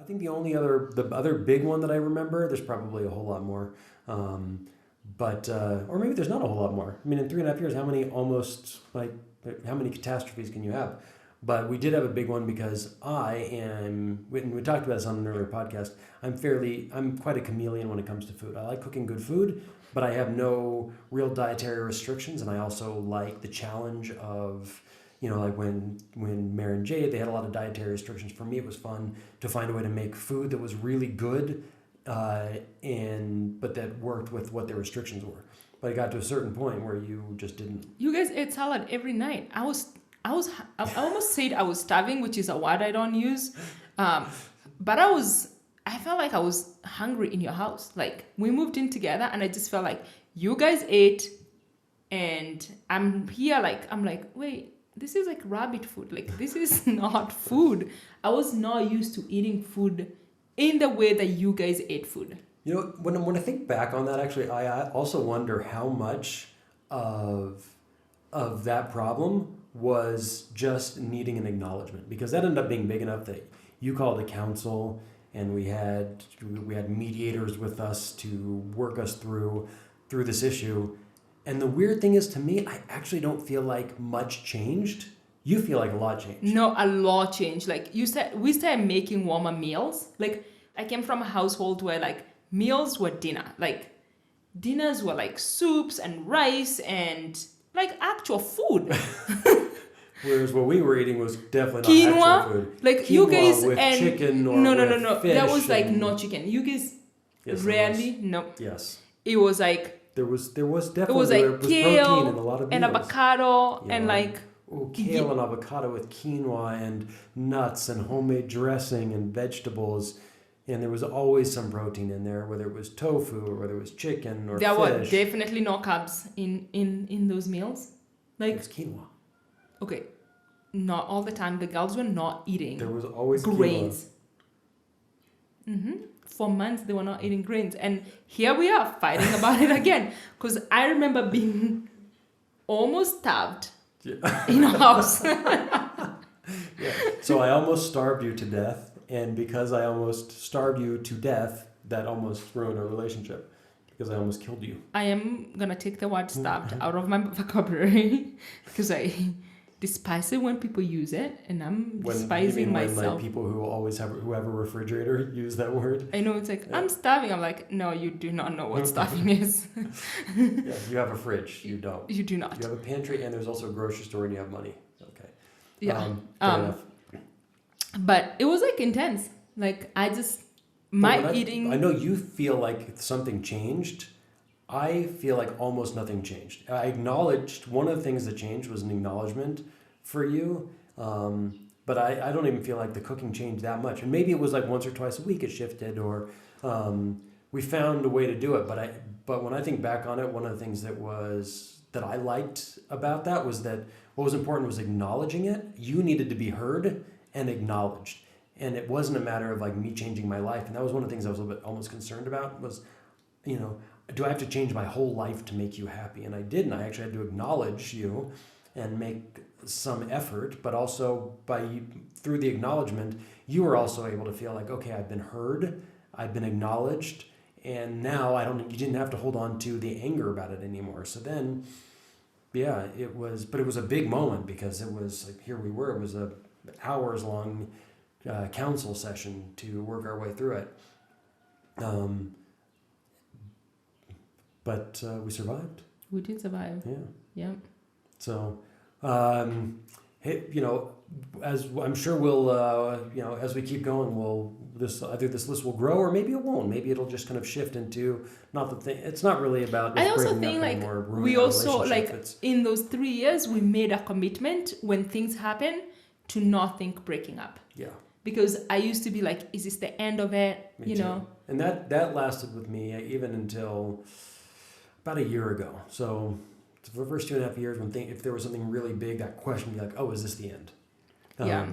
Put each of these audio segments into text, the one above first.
I think the other big one that I remember, there's probably a whole lot more, or maybe there's not a whole lot more. I mean, in 3.5 years, how many catastrophes can you have? But we did have a big one because we talked about this on an earlier podcast, I'm quite a chameleon when it comes to food. I like cooking good food, but I have no real dietary restrictions, and I also like the challenge of, like when Mare and Jade, they had a lot of dietary restrictions. For me, it was fun to find a way to make food that was really good, but that worked with what their restrictions were. But it got to a certain point where you just didn't. You guys ate salad every night. I almost said I was starving, which is a word I don't use. But I felt like I was hungry in your house. Like, we moved in together and I just felt like you guys ate and I'm here, I'm like, wait, this is like rabbit food. Like, this is not food. I was not used to eating food in the way that you guys ate food. When I think back on that, actually, I also wonder how much of that problem was just needing an acknowledgement, because that ended up being big enough that you called a council and we had mediators with us to work us through this issue. And the weird thing is, to me, I actually don't feel like much changed. You feel like a lot changed. No, a lot changed. Like we started making warmer meals. Like, I came from a household where meals were dinner. Like, dinners were like soups and rice and like actual food. Whereas what we were eating was definitely not quinoa, actual food. Like, quinoa you guys with and chicken or no. fish. That was like not chicken. You guys rarely no. Yes. It was like there was definitely it was like kale protein in a lot of meals. and avocado and like kale and avocado with quinoa and nuts and homemade dressing and vegetables. And there was always some protein in there, whether it was tofu or whether it was chicken or there fish. were definitely no carbs in those meals. Like, it was quinoa. Okay, not all the time. The girls were not eating. There was always grains. For months they were not eating grains, and here we are fighting about it again. Because I remember being almost starved in a house. So I almost starved you to death. And because I almost starved you to death, that almost ruined our relationship, because I almost killed you. I am going to take the word starved out of my vocabulary because I despise it when people use it, and I'm despising myself. When people who have a refrigerator use that word? I know, it's like, I'm starving. I'm like, no, you do not know what starving is. Yeah, you have a fridge. You don't. You do not. You have a pantry, and there's also a grocery store, and you have money. Okay. Yeah. Fair enough. But it was like intense. Like, I know you feel like something changed. I feel like almost nothing changed. I acknowledged one of the things that changed was an acknowledgement for you. But I don't even feel like the cooking changed that much. And maybe it was like once or twice a week it shifted, or we found a way to do it. But when I think back on it, one of the things that I liked about that was that what was important was acknowledging it. You needed to be heard and acknowledged. And it wasn't a matter of like me changing my life. And that was one of the things I was a little bit almost concerned about was, do I have to change my whole life to make you happy? And I didn't. I actually had to acknowledge you and make some effort, but also through the acknowledgement, you were also able to feel like, okay, I've been heard, I've been acknowledged, and now you didn't have to hold on to the anger about it anymore. So then, yeah, it was a big moment, because it was like, here we were, it was a hours long council session to work our way through it. But we survived. We did survive. Yeah. Yeah. So, as I'm sure we'll, as we keep going, either this list will grow, or maybe it won't. Maybe it'll just kind of shift into it's not really about. I also think we also in those 3 years we made a commitment when things happen to not think breaking up. Yeah. Because I used to be like, is this the end of it? Me too. And that lasted with me even until about a year ago. So for the first 2.5 years, if there was something really big, that question would be like, oh, is this the end? Yeah.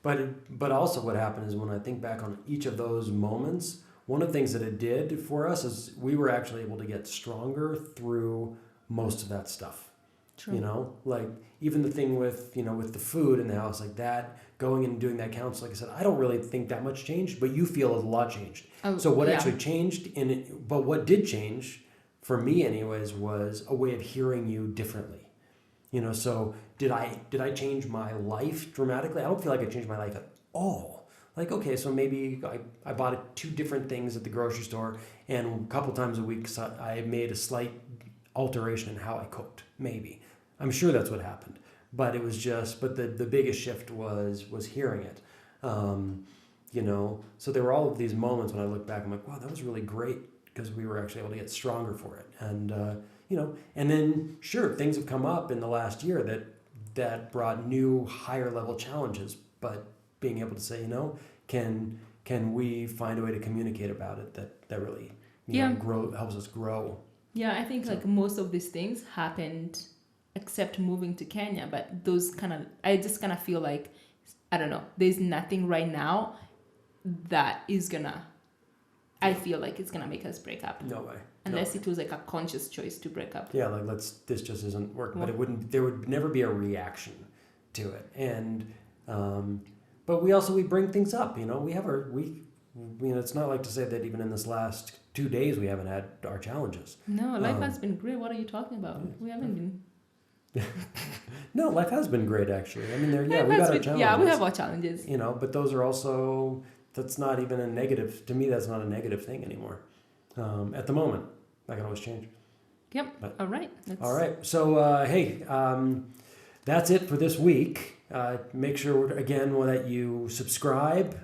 But also what happened is, when I think back on each of those moments, one of the things that it did for us is we were actually able to get stronger through most of that stuff. True. Like even the thing with the food in the house, like that going and doing that counsel, like I said, I don't really think that much changed, but you feel a lot changed. Oh, So what yeah. actually changed but what did change for me anyways was a way of hearing you differently. So did I change my life dramatically? I don't feel like I changed my life at all. Like, okay, so maybe I bought 2 different things at the grocery store, and a couple times a week so I made a slight alteration in how I cooked. Maybe. I'm sure that's what happened. But it was but the biggest shift was hearing it. So there were all of these moments when I look back, I'm like, wow, that was really great, because we were actually able to get stronger for it. And, and then sure, things have come up in the last year that brought new higher level challenges, but being able to say, can we find a way to communicate about it that really helps us grow. Yeah, I think like most of these things happened except moving to Kenya, but I just kind of feel like, I don't know, there's nothing right now that is gonna, I feel like it's gonna make us break up. No way. Unless it was like a conscious choice to break up. Yeah, like this just isn't working. But there would never be a reaction to it. And but we bring things up, it's not like to say that even in this last 2 days we haven't had our challenges. No, life has been great. What are you talking about? We haven't been. No, life has been great actually. I mean, we got our challenges. Yeah, we have our challenges. But those are also, that's not even a negative, to me that's not a negative thing anymore. At the moment. That can always change. Yep. But, all right. So, hey, that's it for this week. Make sure, again, that you subscribe.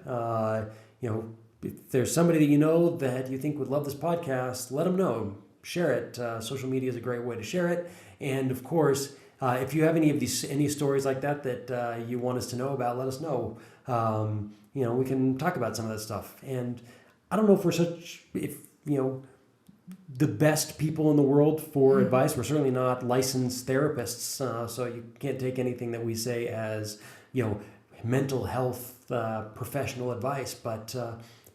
If there's somebody that you know that you think would love this podcast, let them know. Share it. Social media is a great way to share it. And, of course, if you have any stories like that you want us to know about, let us know. We can talk about some of that stuff. And I don't know if we're the best people in the world for advice. We're certainly not licensed therapists, so you can't take anything that we say as, mental health professional advice. But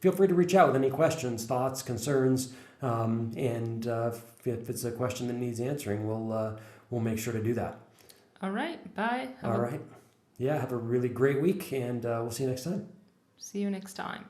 feel free to reach out with any questions, thoughts, concerns, and if it's a question that needs answering, we'll make sure to do that. All right. Bye. All right. Yeah, have a really great week, and we'll see you next time. See you next time.